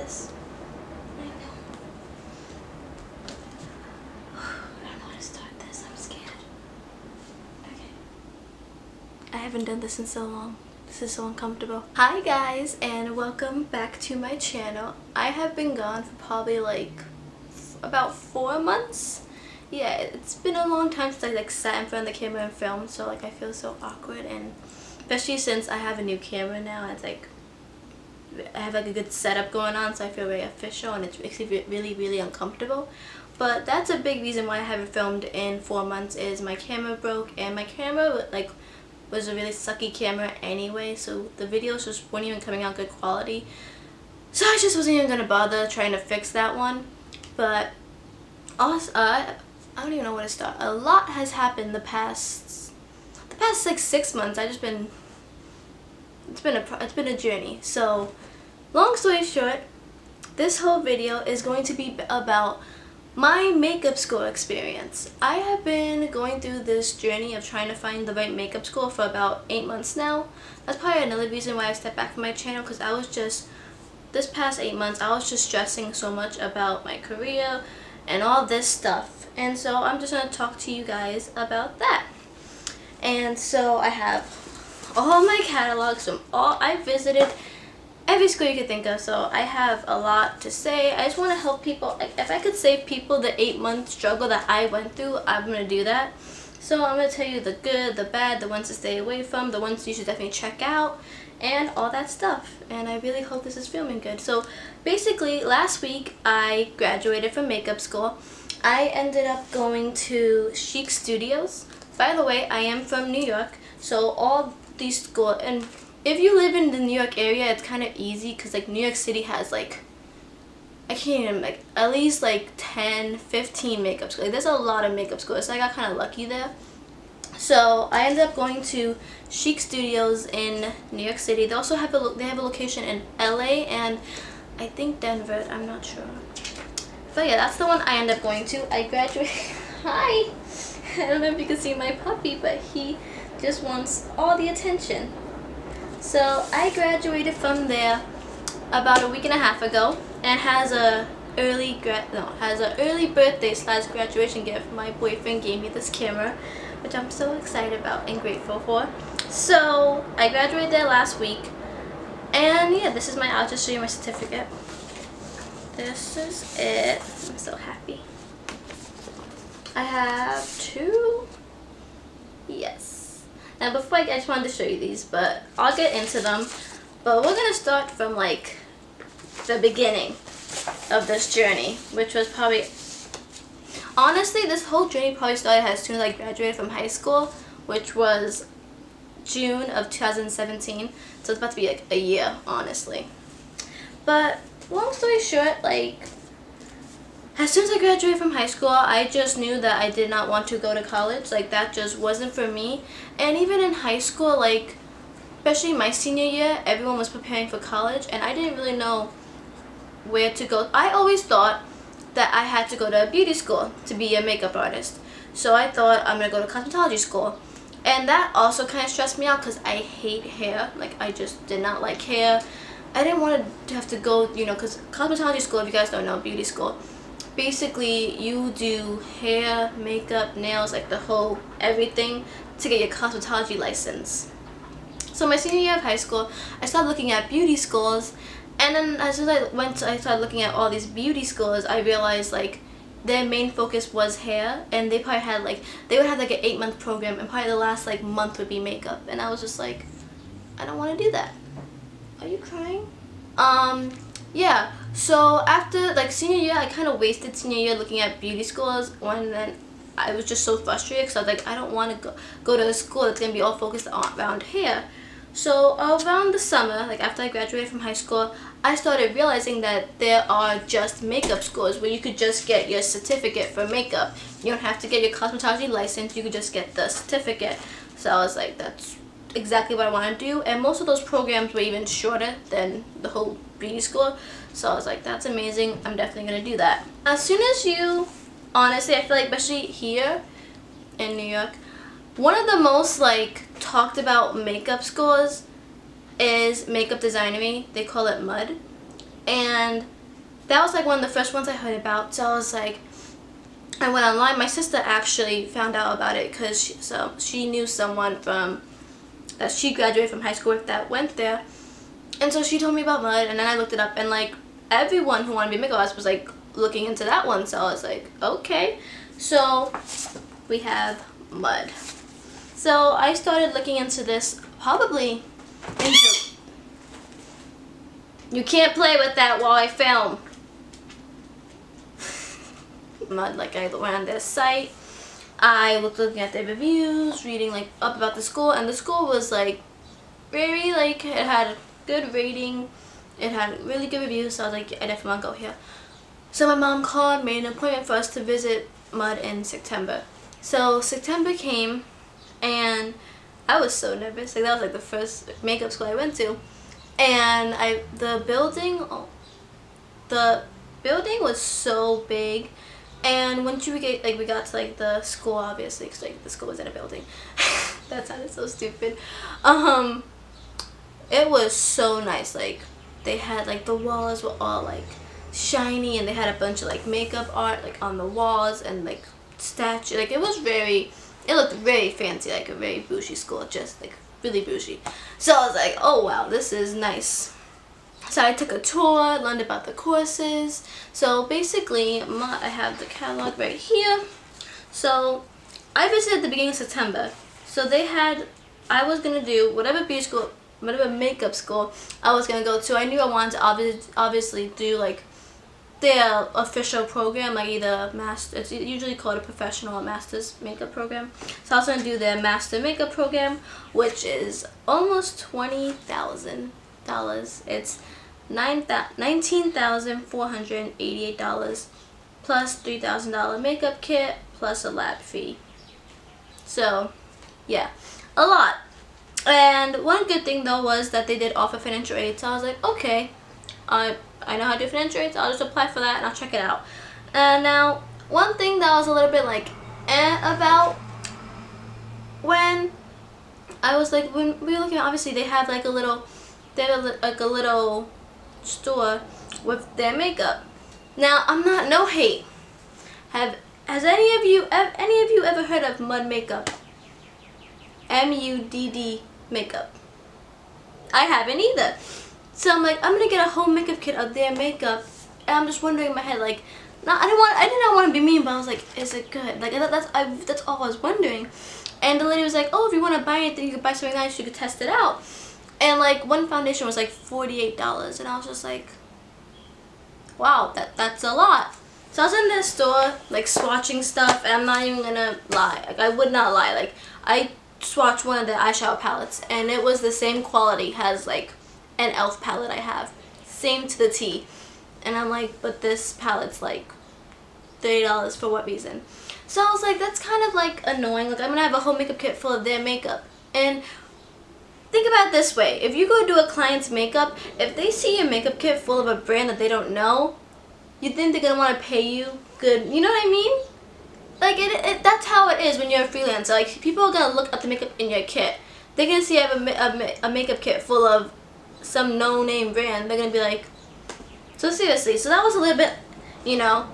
this. I don't know how to start this. I'm scared. Okay. I haven't done this in so long. This is so uncomfortable. Hi guys, and welcome back to my channel. I have been gone for probably like about 4 months. Yeah, it's been a long time since I sat in front of the camera and filmed, so I feel so awkward, and especially since I have a new camera now. It's I have a good setup going on, so I feel very official, and it makes me really uncomfortable. But that's a big reason why I haven't filmed in 4 months is my camera broke, and my camera was a really sucky camera anyway, so the videos just weren't even coming out good quality. So I just wasn't even gonna bother trying to fix that one. But also, I don't even know where to start. A lot has happened the past like 6 months. It's been a journey. So long story short, this whole video is going to be about my makeup school experience. I have been going through this journey of trying to find the right makeup school for about 8 months now. That's probably another reason why I stepped back from my channel, because this past 8 months I was just stressing so much about my career and all this stuff, and so I'm just going to talk to you guys about that. And so I have all my catalogs from I visited every school you could think of, so I have a lot to say. I just want to help people. If I could save people the 8-month struggle that I went through, I'm going to do that. So I'm going to tell you the good, the bad, the ones to stay away from, the ones you should definitely check out, and all that stuff. And I really hope this is filming good. So basically, last week I graduated from makeup school. I ended up going to Chic Studios. By the way, I am from New York, so all these schools, and if you live in the New York area, it's kind of easy because New York City has I can't even at least 10, 15 makeup schools. There's a lot of makeup schools, so I got kind of lucky there. So I ended up going to Chic Studios in New York City. They also have a location in LA and I think Denver. I'm not sure, but yeah, that's the one I ended up going to. I graduated. Hi. I don't know if you can see my puppy, but he just wants all the attention. So I graduated from there about a week and a half ago, and has a early birthday / graduation gift. My boyfriend gave me this camera, which I'm so excited about and grateful for. So I graduated there last week, and yeah, this is I'll just show you my certificate. This is it. I'm so happy. I have 2. Yes. Now before I just wanted to show you these, but I'll get into them. But we're gonna start from the beginning of this journey, which was probably, honestly, this whole journey probably started as soon as I graduated from high school, which was June of 2017. So it's about to be a year, honestly. But long story short, as soon as I graduated from high school, I just knew that I did not want to go to college. That just wasn't for me. And even in high school, especially my senior year, everyone was preparing for college, and I didn't really know where to go. I always thought that I had to go to a beauty school to be a makeup artist. So I thought I'm going to go to cosmetology school. And that also kind of stressed me out because I hate hair. I just did not like hair. I didn't want to have to go, because cosmetology school, if you guys don't know, beauty school, basically you do hair, makeup, nails, the whole everything to get your cosmetology license. So my senior year of high school, I started looking at beauty schools, and then as soon as I started looking at all these beauty schools, I realized their main focus was hair, and they probably had they would have an 8-month program, and probably the last month would be makeup, and I was just I don't want to do that. Are you crying? Yeah, so after senior year, I kind of wasted senior year looking at beauty schools, and then I was just so frustrated because I was I don't want to go to a school that's going to be all focused around hair. So around the summer, after I graduated from high school, I started realizing that there are just makeup schools where you could just get your certificate for makeup. You don't have to get your cosmetology license, you could just get the certificate. So I was that's exactly what I want to do, and most of those programs were even shorter than the whole beauty school. So I was that's amazing, I'm definitely going to do that. As soon as honestly, I feel especially here in New York, one of the most talked about makeup schools is Makeup Designery. They call it MUD. And that was like one of the first ones I heard about. So I was like, I went online. My sister actually found out about it because she knew someone from that she graduated from high school that went there, and so she told me about Mud, and then I looked it up, and like everyone who wanted to be a makeup artist was like looking into that one. So I was like, okay. So we have Mud. So I started looking into this probably into. You can't play with that while I film. Mud, like I went on their site, I was looking at their reviews, reading like up about the school, and the school was like very like, it had good rating, it had really good reviews, so I was like, I definitely want to go here. So my mom called, made an appointment for us to visit Mud in September. So September came, and I was so nervous. Like that was like the first makeup school I went to, and the building was so big. And once we got to like the school, obviously, because like the school was in a building. That sounded so stupid. It was so nice. Like they had like the walls were all like shiny, and they had a bunch of like makeup art like on the walls and like statue. Like it looked very fancy, like a very bougie school, just like really bougie. So I was like, oh wow, this is nice. So I took a tour, learned about the courses. So basically, I have the catalog right here. So I visited at the beginning of September. So I was going to do whatever beauty school, whatever makeup school I was going to go to. I knew I wanted to obviously do like their official program, like either master, it's usually called a professional or master's makeup program. So I was going to do their master makeup program, which is almost $20,000. It's $19,488 plus $3,000 makeup kit plus a lab fee. So yeah, a lot. And one good thing though was that they did offer financial aid. So I was like, okay, I know how to do financial aid, so I'll just apply for that and I'll check it out. And now one thing that I was a little bit like about, when I was like, when we were looking at, obviously they have like a little store with their makeup. Now I'm not, no hate. Has any of you ever heard of Mud Makeup? MUDD makeup. I haven't either. So I'm like, I'm gonna get a whole makeup kit of their makeup, and I'm just wondering in my head, like, I did not want to be mean, but I was like, is it good? Like that's all I was wondering. And the lady was like, oh, if you want to buy anything, you could buy something nice, you could test it out. And like one foundation was like $48, and I was just like, wow, that's a lot. So I was in this store like swatching stuff, and I'm not even gonna lie, like I would not lie, like I swatched one of the eyeshadow palettes, and it was the same quality as like an e.l.f. palette I have, same to the T. And I'm like, but this palette's like $30 for what reason? So I was like, that's kind of like annoying. Like I'm gonna have a whole makeup kit full of their makeup. And think about it this way, if you go do a client's makeup, if they see your makeup kit full of a brand that they don't know, you think they're gonna want to pay you good, you know what I mean? Like that's how it is when you're a freelancer. Like people are gonna look at the makeup in your kit. They're gonna see you have a makeup kit full of some no-name brand. They're gonna be like, so seriously. So that was a little bit, you know,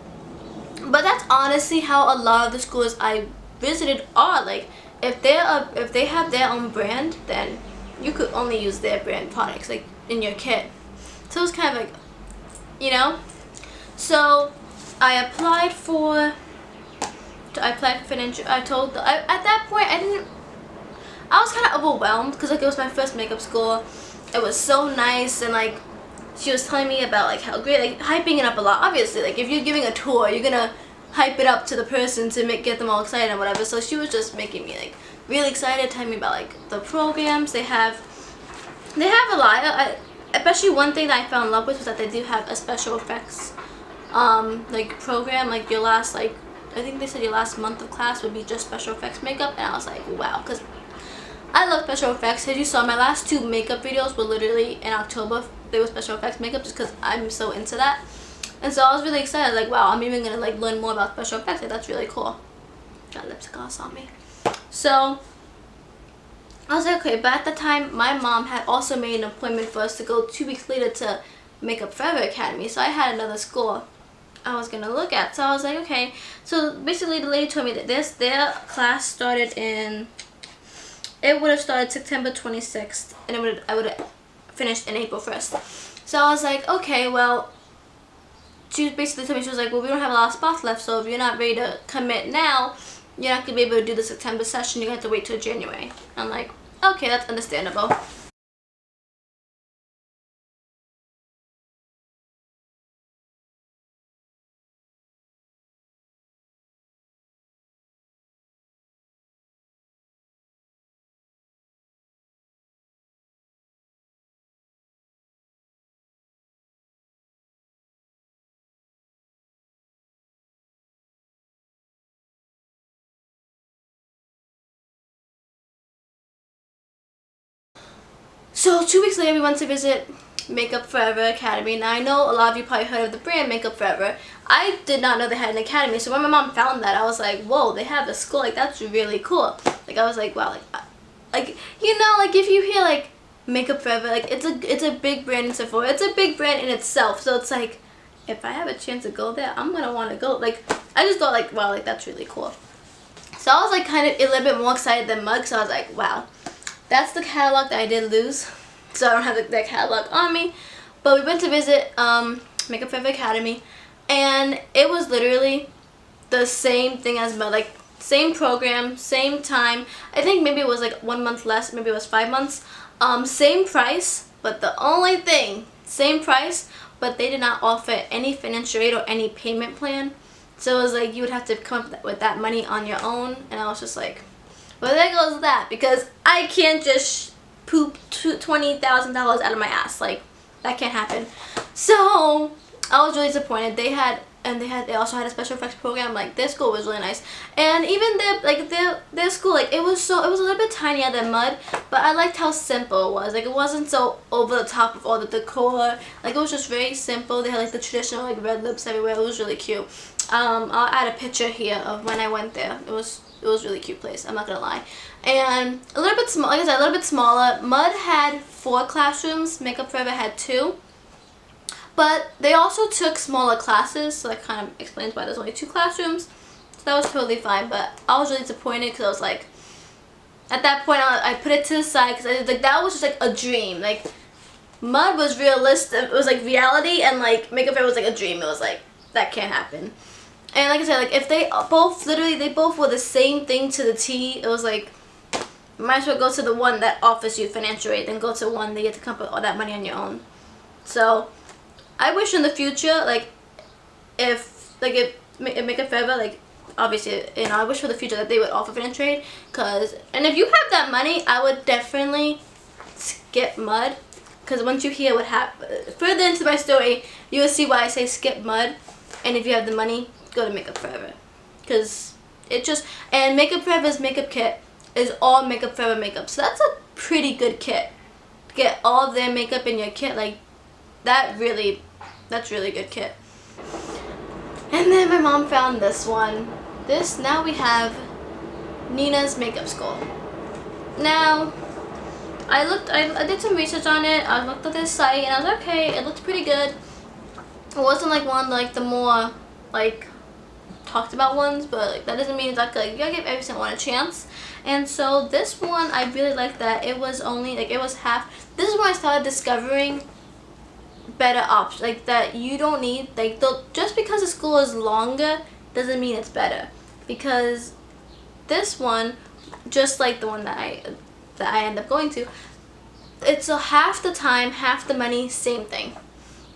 but that's honestly how a lot of the schools I visited are. Like if they have their own brand, then you could only use their brand products like in your kit. So it's kind of like, you know. So I applied for financial. At that point I was kind of overwhelmed because like it was my first makeup school. It was so nice, and like she was telling me about like how great, like hyping it up a lot. Obviously, like if you're giving a tour, you're gonna hype it up to the person to get them all excited and whatever. So she was just making me like really excited, telling me about like the programs they have. They have a lot. Especially one thing that I fell in love with was that they do have a special effects like program. Like your last, like I think they said your last month of class would be just special effects makeup, and I was like, wow, because I love special effects. As you saw, my last 2 makeup videos were literally in October. They were special effects makeup just because I'm so into that. And so I was really excited, like wow, I'm even gonna like learn more about special effects. Like, that's really cool. Got lipstick gloss on me. So I was like, okay, but at the time my mom had also made an appointment for us to go 2 weeks later to Makeup Forever Academy. So I had another school I was gonna look at. So I was like, okay. So basically the lady told me that their class started in, it would have started September 26th and I would have finished in April 1st. So I was like, okay, well, she basically told me, she was like, well, we don't have a lot of spots left, so if you're not ready to commit now, you're not gonna be able to do the September session. You're gonna have to wait till January. I'm like, okay, that's understandable. So 2 weeks later, we went to visit Makeup Forever Academy. Now I know a lot of you probably heard of the brand Makeup Forever. I did not know they had an academy, so when my mom found that, I was like, whoa, they have a school, like that's really cool. Like I was like, wow, like you know, like if you hear like Makeup Forever, like it's a big brand in Sephora. It's a big brand in itself, so it's like, if I have a chance to go there, I'm gonna want to go. Like I just thought like, wow, like that's really cool. So I was like kind of a little bit more excited than Mug, so I was like, wow. That's the catalog that I did lose, so I don't have that catalog on me. But we went to visit Makeup Forever Academy, and it was literally the same thing as Mud, like same program, same time. I think maybe it was like 1 month less, maybe it was 5 months. Same price, but the only thing, same price, but they did not offer any financial aid or any payment plan. So it was like you would have to come up with that money on your own, and I was just like, well, there goes that, because I can't just poop $20,000 out of my ass. Like, that can't happen. So I was really disappointed. They also had a special effects program. Like, their school was really nice, and even their school, like it was a little bit tinier than Mud, but I liked how simple it was. Like, it wasn't so over the top of all the decor. Like, it was just very simple. They had like the traditional like red lips everywhere. It was really cute. I'll add a picture here of when I went there. It was a really cute place, I'm not gonna lie. And a little bit small, like I said, a little bit smaller. Mud had 4 classrooms, Makeup Forever had 2. But they also took smaller classes, so that kind of explains why there's only 2 classrooms. So that was totally fine, but I was really disappointed because I was like, at that point I put it to the side because like that was just like a dream. Like Mud was realistic, it was like reality, and like Makeup Forever was like a dream. It was like, that can't happen. And like I said, like if they both were the same thing to the T, it was like, you might as well go to the one that offers you financial aid than go to one that you get to come up with all that money on your own. So I wish in the future, like if Makeup Forever, like obviously, you know, I wish for the future that they would offer financial aid, and if you have that money, I would definitely skip Mud, because once you hear what happened further into my story, you will see why I say skip Mud. And if you have the money, go to Makeup Forever, because it just, and Makeup Forever's makeup kit is all Makeup Forever makeup, so that's a pretty good kit. Get all of their makeup in your kit, like that's really good kit. And then my mom found this one. Now we have Nina's Makeup School. Now I did some research on it. I looked at this site and I was like, okay, it looked pretty good. It wasn't like one like the more like talked about ones, but like that doesn't mean exactly like you gotta give every single one a chance. And so this one, I really liked that it was only like, it was half. This is when I started discovering better options, like that you don't need like just because the school is longer doesn't mean it's better, because this one, just like the one that I end up going to, it's a half the time, half the money, same thing.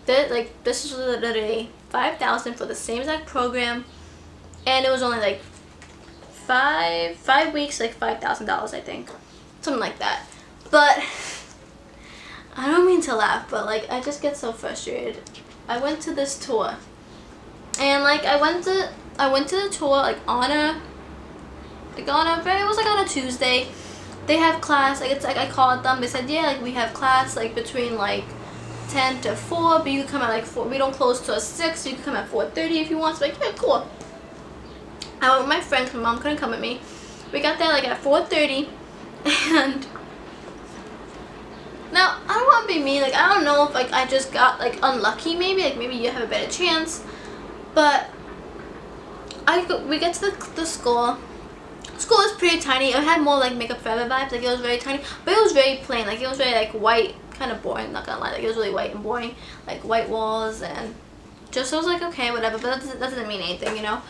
This was literally $5,000 for the same exact program, and it was only like five weeks, like $5,000, I think, something like that. But I don't mean to laugh, but like I just get so frustrated. I went to this tour, and like I went to the tour like on a it was like on a Tuesday. They have class, like it's like I called them. They said, yeah, like we have class like between like 10 to 4, but you can come at like 4. We don't close till 6, so you can come at 4:30 if you want. So like, yeah, cool. I went with my friends. My mom couldn't come with me. We got there like at 4:30, and Now, I don't want to be mean, like, I don't know if, like, I just got, like, unlucky, maybe, like, maybe you have a better chance, but we get to the school. School was pretty tiny. It had more, like, Makeup Forever vibes, like, it was very tiny, but it was very plain, like, it was very, like, white, kind of boring, not gonna lie, like, it was really white and boring, like, white walls, and just, I was like, okay, whatever, but that doesn't mean anything, you know,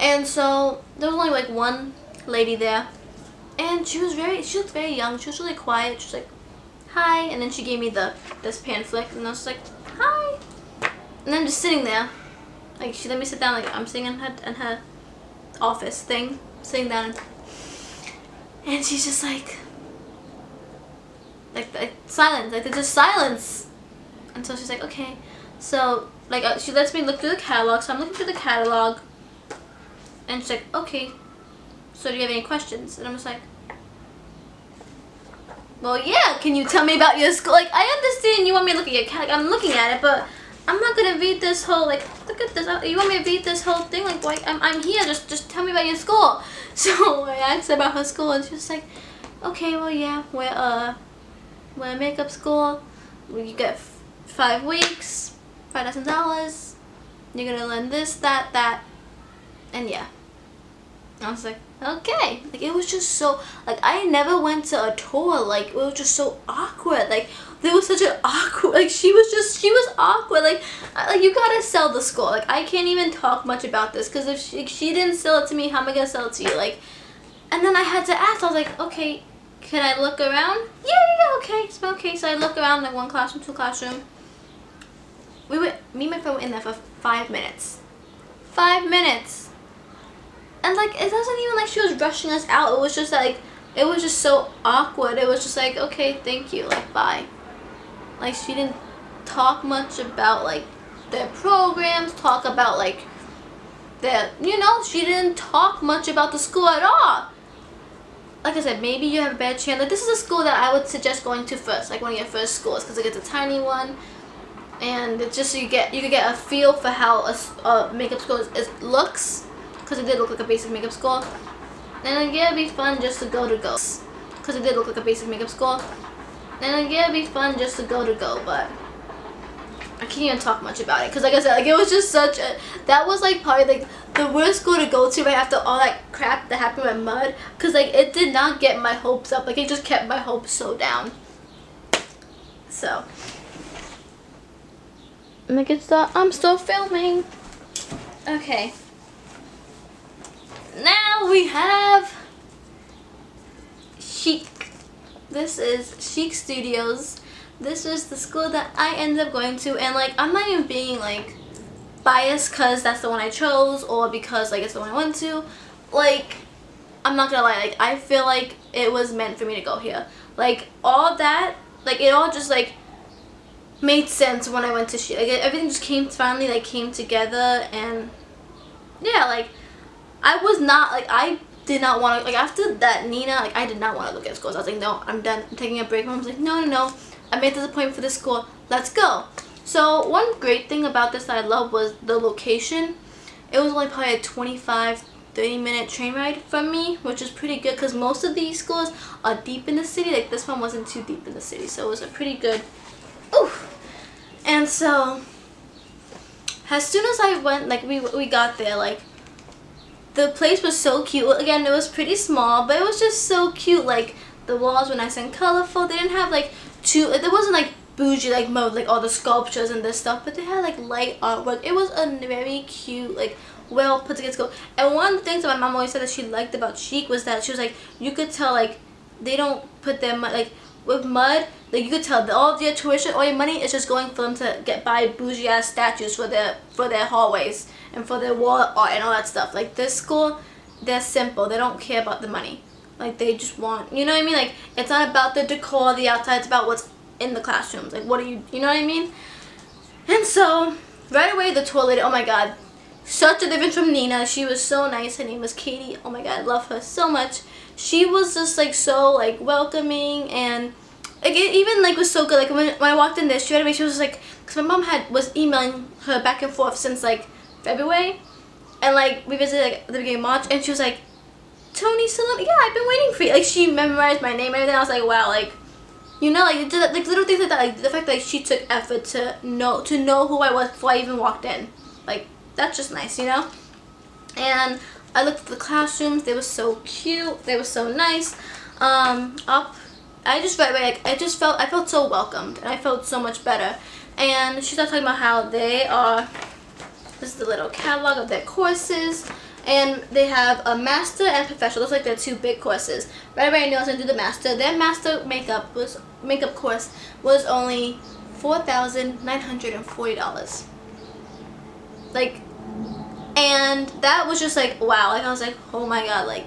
and so, there was only, like, one lady there, and she looked very young, she was really quiet, she was like, hi, and then she gave me this pan flick, and I was like, hi, and then just sitting there, like, she let me sit down, like, I'm sitting in her office thing, sitting down, and she's just like silence, like, there's just silence, and so she's like, okay, so, like, she lets me look through the catalog, so I'm looking through the catalog, and she's like, okay, so do you have any questions, and I'm just like, well, yeah, can you tell me about your school? Like, I understand you want me to look at your catalog, I'm looking at it, but I'm not gonna read this whole, like, look at this, you want me to read this whole thing? Like, why, I'm here, just tell me about your school. So I asked her about her school, and she was like, okay, well, yeah, we're a makeup school, you get 5 weeks, $5,000, you're gonna learn this, that, and yeah. I was like, okay. Like, it was just so, like, I never went to a tour, like, it was just so awkward, like, there was such an awkward, like, she was awkward, like, you gotta sell the school, like, I can't even talk much about this, because if she didn't sell it to me, how am I gonna sell it to you, like, and then I had to ask, I was like, okay, can I look around? Yeah, okay, it's okay, so I look around, like, 1 classroom, 2 classroom, me and my friend were in there for 5 minutes, 5 minutes, and, like, it wasn't even like she was rushing us out, it was just, like, it was just so awkward, it was just like, okay, thank you, like, bye. Like, she didn't talk much about, like, their programs, talk about, like, their, you know, she didn't talk much about the school at all. Like I said, maybe you have a better chance, like, this is a school that I would suggest going to first, like, one of your first schools, because like, it's a tiny one, and it's just, you could get a feel for how a makeup school looks, because it did look like a basic makeup school, and yeah, it'd be fun just to go, because it did look like a basic makeup school, and yeah, it'd be fun just to go, but I can't even talk much about it, because like I said, like, it was just such a, that was like probably like the worst school to go to right after all that crap that happened with Mud, because like, it did not get my hopes up, like, it just kept my hopes so down. So, make it stop, I'm still filming. Okay. Now we have Chic. This is Chic Studios. This is the school that I ended up going to, and like, I'm not even being like biased because that's the one I chose, or because like it's the one I went to. Like, I'm not gonna lie, like, I feel like it was meant for me to go here. Like, all that, like, it all just like made sense when I went to Chic. Like, everything just finally like came together, and yeah, like, I was not, like, I did not want to, like, after that Nina, like, I did not want to look at schools. I was like, no, I'm done. I'm taking a break. Mom was like, no, I made this appointment for this school. Let's go. So, one great thing about this that I love was the location. It was only probably a 25-30 minute train ride from me, which is pretty good because most of these schools are deep in the city. Like, this one wasn't too deep in the city, so it was a pretty good, and so, as soon as I went, like, we got there, like, the place was so cute. Again, it was pretty small, but it was just so cute. Like, the walls were nice and colorful. They didn't have like there wasn't like bougie like mode, like all the sculptures and this stuff, but they had like light artwork. It was a very cute, like, well put together school. And one of the things that my mom always said that she liked about Chic was that she was like, you could tell like they don't put their money, like with Mud, like you could tell that all of your tuition, all your money is just going for them to buy bougie ass statues for their hallways and for their wall art and all that stuff. Like, this school, they're simple. They don't care about the money. Like, they just want, you know what I mean? Like, it's not about the decor, the outside. It's about what's in the classrooms. Like, what are you know what I mean? And so, right away, the tour lady, oh my god, such a difference from Nina. She was so nice. Her name was Katie. Oh my god, I love her so much. She was just like so like welcoming, and like, it even like was so good. Like, when I walked in there straight away, she was like, because my mom was emailing her back and forth since like February, and like we visited like, at the beginning of March, and she was like, Tony Salim, yeah, I've been waiting for you. Like, she memorized my name and everything. I was like, wow, like, You know, like little things like that, like the fact that she took effort to know who I was before I even walked in. Like, that's just nice, you know? And I looked at the classrooms, they were so cute, they were so nice. I just I felt so welcomed, and I felt so much better. And she started talking about how they are, this is the little catalog of their courses, and they have a master and professional. Those are like their two big courses. Right away I knew I was going to do the master. Their master makeup course was only $4,940. Like, and that was just like, wow. Like, I was like, oh my god, like,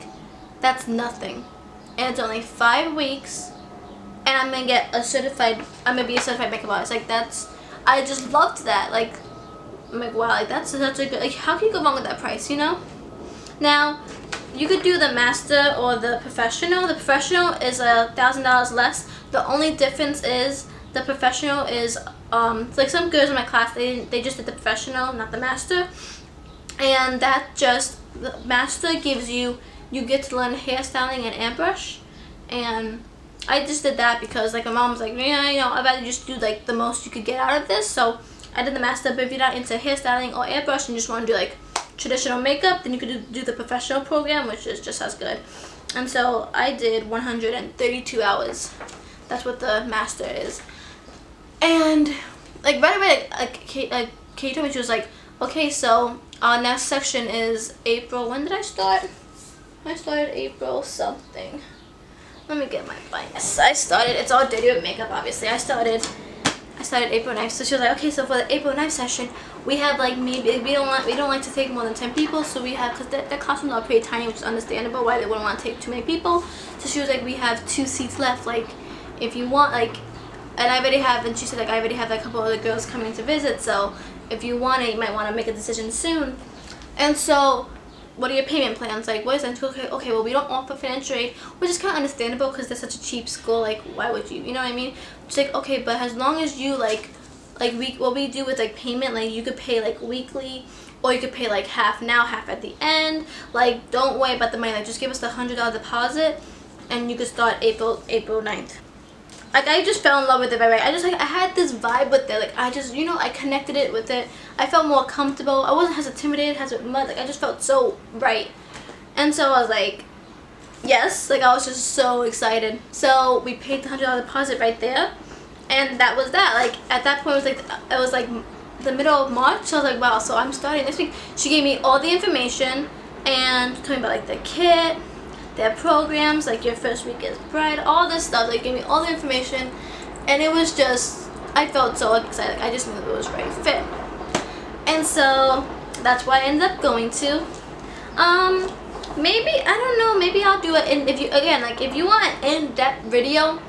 that's nothing. And it's only 5 weeks, and I'm gonna be a certified makeup artist. Like, I just loved that. Like, I'm like, wow, like that's such a good, like, how can you go wrong with that price, you know? Now, you could do the master or the professional. The professional is $1,000 less. The only difference is the professional is like some girls in my class, they just did the professional, not the master. And the master gives you get to learn hairstyling and airbrush. And I just did that because, like, my mom was like, yeah, you know, I'd rather just do like the most you could get out of this. So I did the master. But if you're not into hairstyling or airbrush and you just want to do like traditional makeup, then you could do the professional program, which is just as good. And so I did 132 hours. That's what the master is. And like right away, Kate told me, she was like, okay, so our next section is April. When did I start? I started April something. Let me get my binder. Yes, I started. It's all dirty with makeup, obviously. I started April 9th. So she was like, okay, so for the April 9th session, we have like maybe we don't like to take more than 10 people. So we have, because the classrooms are pretty tiny, which is understandable why they wouldn't want to take too many people. So she was like, we have 2 seats left. Like, if you want, like, and she said, like, I already have like, a couple other girls coming to visit. So if you want it, you might want to make a decision soon. And so, what are your payment plans? Like, what is that? Okay, well, we don't offer financial aid, which is kind of understandable because they're such a cheap school. Like, why would you? You know what I mean? It's like, okay, but as long as you what we do with like payment, like you could pay like weekly, or you could pay like half now, half at the end. Like, don't worry about the money. Like, just give us the $100 deposit, and you could start April 9th. Like, I just fell in love with it right away. I had this vibe with it. Like, I just, you know, I connected it with it. I felt more comfortable. I wasn't as intimidated as with mud. Like, I just felt so right. And so I was like, yes. Like, I was just so excited. So we paid the $100 deposit right there, and that was that. Like, at that point, it was like the middle of March. So I was like, wow. So I'm starting next week. She gave me all the information and told me about like the kit, their programs, like your first week is bright, all this stuff. They gave me all the information, and it was just, I felt so excited. Like, I just knew it was the right fit. And so that's why I ended up going to. Maybe, I don't know, maybe I'll do it if you want an in-depth video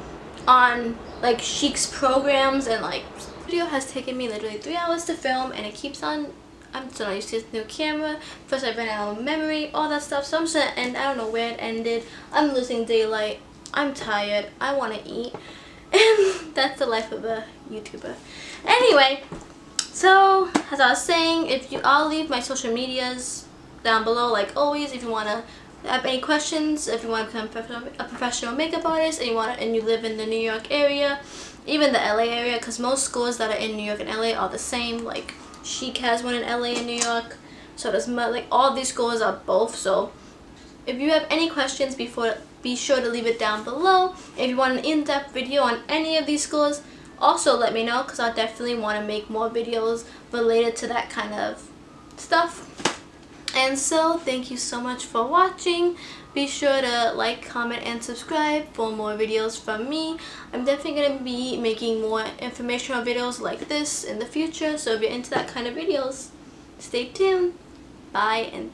on like Chic's programs, and like, this video has taken me literally 3 hours to film, and it keeps on. I'm still not used to this new camera. First I ran out of memory, all that stuff. So I'm just gonna end. I don't know where it ended. I'm losing daylight. I'm tired. I want to eat. And that's the life of a YouTuber. Anyway, so as I was saying, I'll leave my social medias down below like always. If you want to have any questions, if you want to become a professional makeup artist, and you live in the New York area, even the LA area, because most schools that are in New York and LA are the same. Like, Chic has one in LA and New York, so does Mud. Like, all these schools are both. So if you have any questions, be sure to leave it down below. If you want an in-depth video on any of these schools, also let me know, because I'll definitely want to make more videos related to that kind of stuff. And so thank you so much for watching. Be sure to like, comment, and subscribe for more videos from me. I'm definitely going to be making more informational videos like this in the future. So if you're into that kind of videos, stay tuned. Bye, and